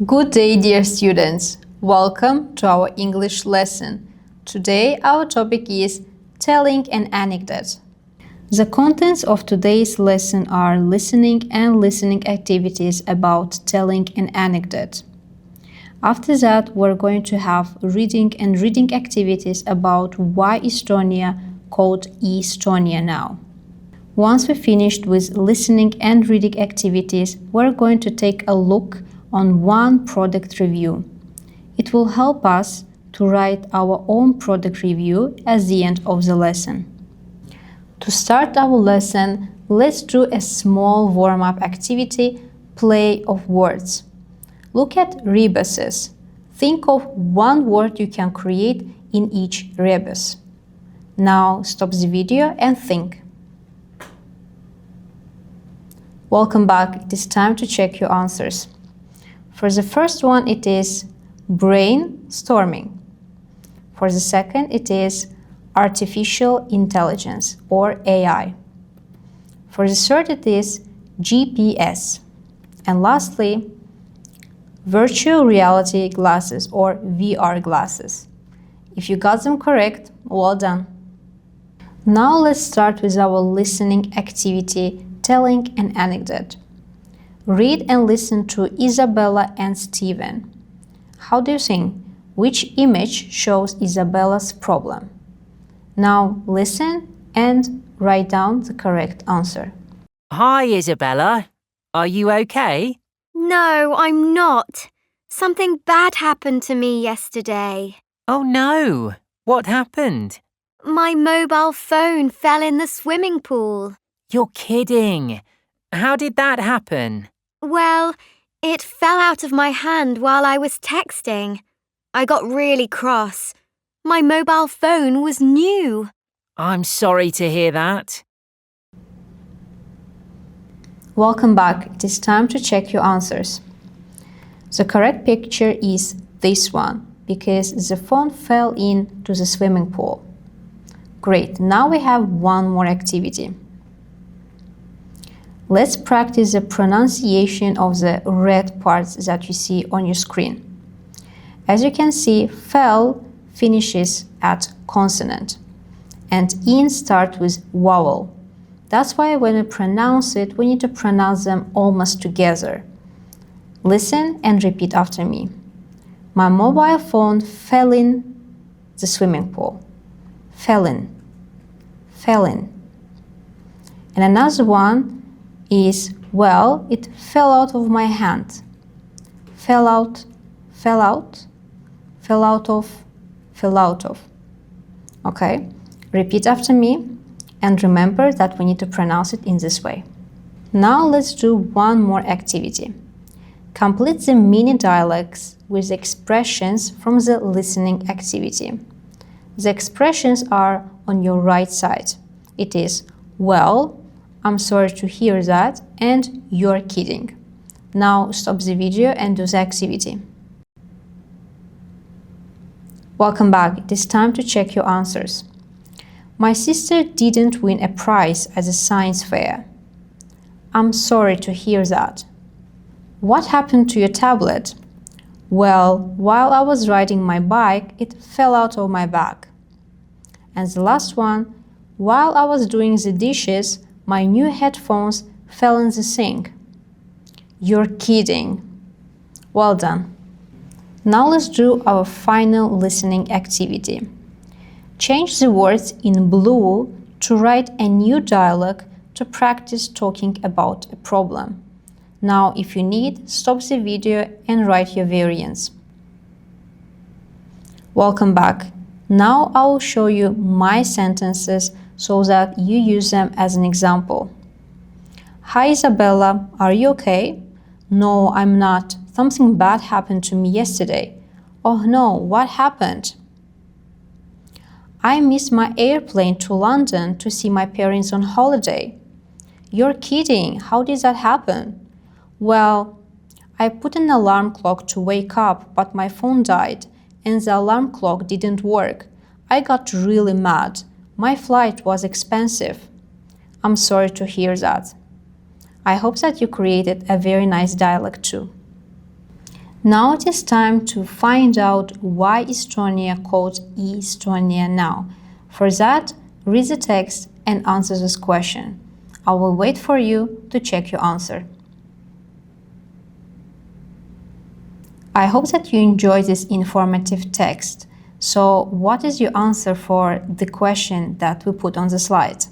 Good day, dear students. Welcome to our English lesson. Today, our topic is telling an anecdote. The contents of today's lesson are listening and listening activities about telling an anecdote. After that, we're going to have reading and reading activities about why Estonia called Estonia now. Once we're finished with listening and reading activities, we're going to take a look on one product review. It will help us to write our own product review at the end of the lesson. To start our lesson, let's do a small warm-up activity, play of words. Look at rebuses. Think of one word you can create in each rebus. Now stop the video and think. Welcome back. It is time to check your answers. For the first one, it is brainstorming. For the second, it is artificial intelligence or AI. For the third, it is GPS. And lastly, virtual reality glasses or VR glasses. If you got them correct, well done. Now let's start with our listening activity, telling an anecdote. Read and listen to Isabella and Steven. How do you think? Which image shows Isabella's problem? Now listen and write down the correct answer. Hi, Isabella. Are you okay? No, I'm not. Something bad happened to me yesterday. Oh no. What happened? My mobile phone fell in the swimming pool. You're kidding. How did that happen? Well, it fell out of my hand while I was texting. I got really cross. My mobile phone was new. I'm sorry to hear that. Welcome back. It is time to check your answers. The correct picture is this one because the phone fell into the swimming pool. Great. Now we have one more activity. Let's practice the pronunciation of the red parts that you see on your screen. As you can see, fell finishes at consonant and in start with vowel. That's why when we pronounce it, we need to pronounce them almost together. Listen and repeat after me. My mobile phone fell in the swimming pool. Fell in. Fell in. And another one is, well, it fell out of my hand. Fell out, fell out, fell out of, fell out of. Okay, repeat after me and remember that we need to pronounce it in this way. Now let's do one more activity. Complete the mini dialogues with expressions from the listening activity. The expressions are on your right side. It is, well, I'm sorry to hear that, and you're kidding. Now stop the video and do the activity. Welcome back. It is time to check your answers. My sister didn't win a prize at the science fair. I'm sorry to hear that. What happened to your tablet? Well, while I was riding my bike, it fell out of my bag. And the last one, while I was doing the dishes, my new headphones fell in the sink. You're kidding. Well done. Now let's do our final listening activity. Change the words in blue to write a new dialogue to practice talking about a problem. Now, if you need, stop the video and write your variants. Welcome back. Now I will show you my sentences so that you use them as an example. Hi Isabella, are you okay? No, I'm not. Something bad happened to me yesterday. Oh no, what happened? I missed my airplane to London to see my parents on holiday. You're kidding. How did that happen? Well, I put an alarm clock to wake up, but my phone died and the alarm clock didn't work. I got really mad. My flight was expensive. I'm sorry to hear that. I hope that you created a very nice dialogue too. Now it is time to find out why Estonia called Estonia now. For that, read the text and answer this question. I will wait for you to check your answer. I hope that you enjoyed this informative text. So, what is your answer for the question that we put on the slide?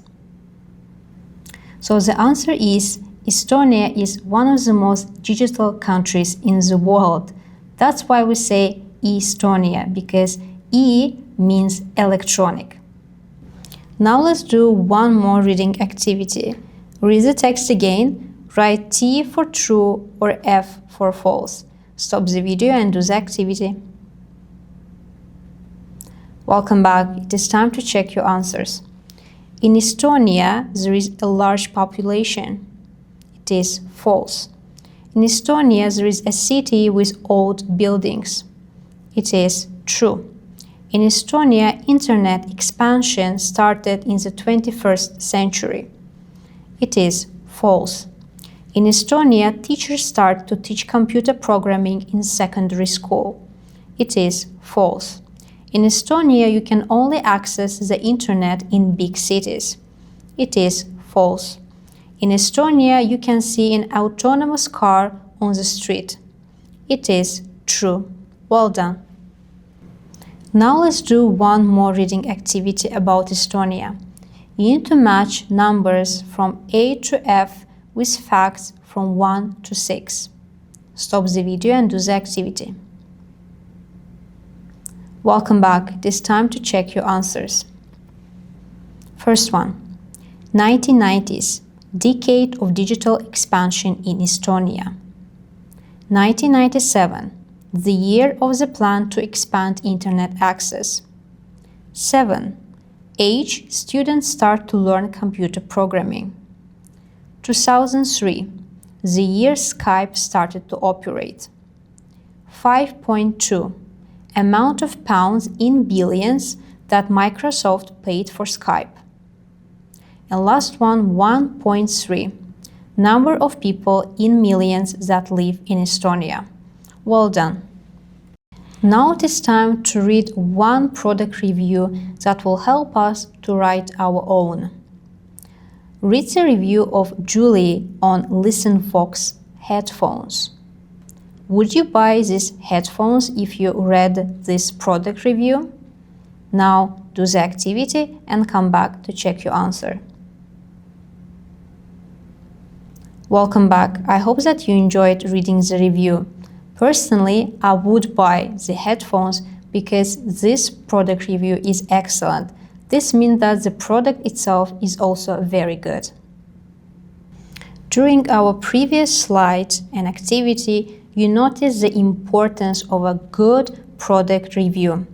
So the answer is Estonia is one of the most digital countries in the world. That's why we say Estonia, because E means electronic. Now let's do one more reading activity. Read the text again, write T for true or F for false. Stop the video and do the activity. Welcome back. It is time to check your answers. In Estonia, there is a large population. It is false. In Estonia, there is a city with old buildings. It is true. In Estonia, internet expansion started in the 21st century. It is false. In Estonia, teachers start to teach computer programming in secondary school. It is false. In Estonia, you can only access the internet in big cities. It is false. In Estonia, you can see an autonomous car on the street. It is true. Well done. Now let's do one more reading activity about Estonia. You need to match numbers from A to F with facts from 1 to 6. Stop the video and do the activity. Welcome back. It is time to check your answers. First one. 1990s, decade of digital expansion in Estonia. 1997, the year of the plan to expand internet access. 7. Age, students start to learn computer programming. 2003, the year Skype started to operate. 5.2, amount of pounds in billions that Microsoft paid for Skype. And last one, 1.3, number of people in millions that live in Estonia. Well done. Now it is time to read one product review that will help us to write our own. Read the review of Julie on ListenFox headphones. Would you buy these headphones if you read this product review? Now do the activity and come back to check your answer. Welcome back. I hope that you enjoyed reading the review. Personally, I would buy the headphones because this product review is excellent. This means that the product itself is also very good. During our previous slide and activity, you notice the importance of a good product review.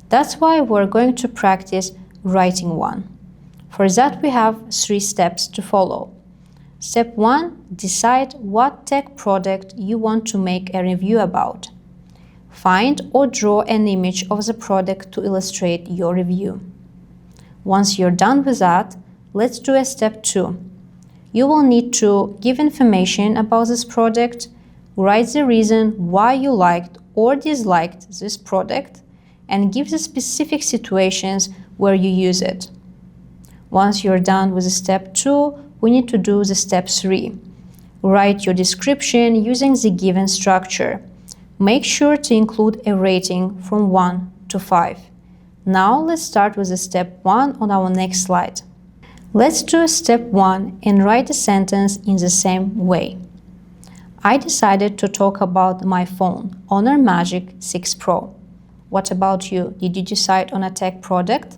That's why we're going to practice writing one. For that, we have 3 steps to follow. Step 1. Decide what tech product you want to make a review about. Find or draw an image of the product to illustrate your review. Once you're done with that, let's do a step 2. You will need to give information about this product, write the reason why you liked or disliked this product, and give the specific situations where you use it. Once you're done with step 2, we need to do the step 3. Write your description using the given structure. Make sure to include a rating from 1 to 5. Now let's start with the step 1 on our next slide. Let's do step 1 and write a sentence in the same way. I decided to talk about my phone, Honor Magic 6 Pro. What about you? Did you decide on a tech product?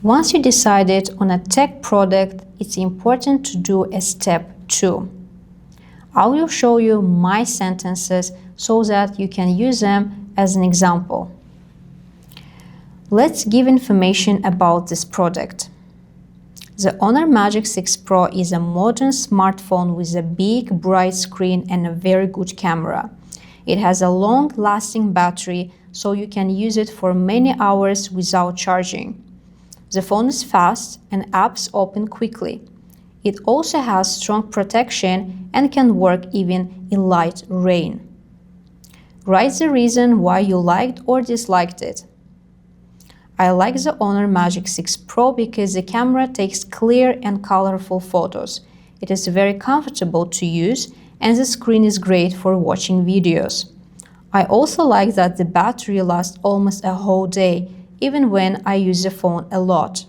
Once you decided on a tech product, it's important to do a step 2. I will show you my sentences so that you can use them as an example. Let's give information about this product. The Honor Magic 6 Pro is a modern smartphone with a big, bright screen and a very good camera. It has a long-lasting battery, so you can use it for many hours without charging. The phone is fast and apps open quickly. It also has strong protection and can work even in light rain. Write the reason why you liked or disliked it. I like the Honor Magic 6 Pro because the camera takes clear and colorful photos. It is very comfortable to use and the screen is great for watching videos. I also like that the battery lasts almost a whole day, even when I use the phone a lot.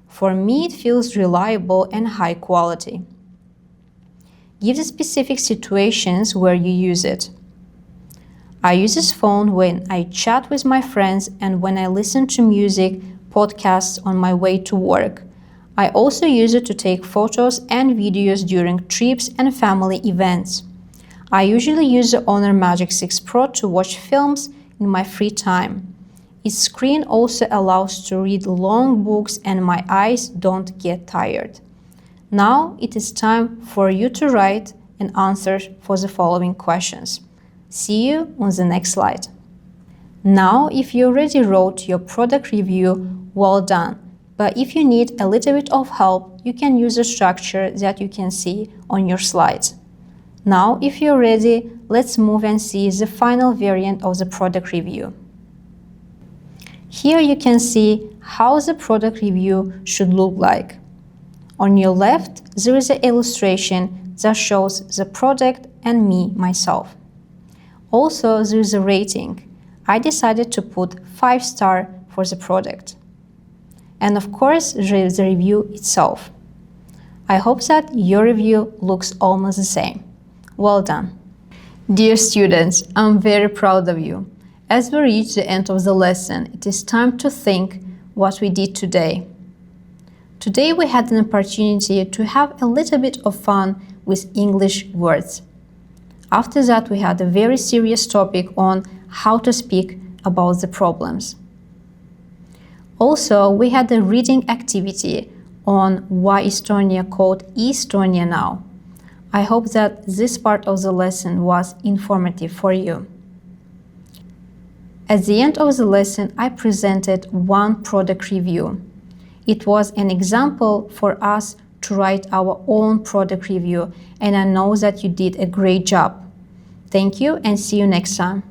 For me, it feels reliable and high quality. Give the specific situations where you use it. I use this phone when I chat with my friends and when I listen to music, podcasts on my way to work. I also use it to take photos and videos during trips and family events. I usually use the Honor Magic 6 Pro to watch films in my free time. Its screen also allows to read long books and my eyes don't get tired. Now it is time for you to write an answer for the following questions. See you on the next slide. Now, if you already wrote your product review, well done. But if you need a little bit of help, you can use the structure that you can see on your slides. Now, if you're ready, let's move and see the final variant of the product review. Here you can see how the product review should look like. On your left, there is an illustration that shows the product and me, myself. Also, there is a rating. I decided to put 5 stars for the product. And of course, there is the review itself. I hope that your review looks almost the same. Well done. Dear students, I'm very proud of you. As we reach the end of the lesson, it is time to think what we did today. Today we had an opportunity to have a little bit of fun with English words. After that, we had a very serious topic on how to speak about the problems. Also, we had a reading activity on why Estonia called Estonia now. I hope that this part of the lesson was informative for you. At the end of the lesson, I presented one product review. It was an example for us to write our own product review, and I know that you did a great job. Thank you and see you next time.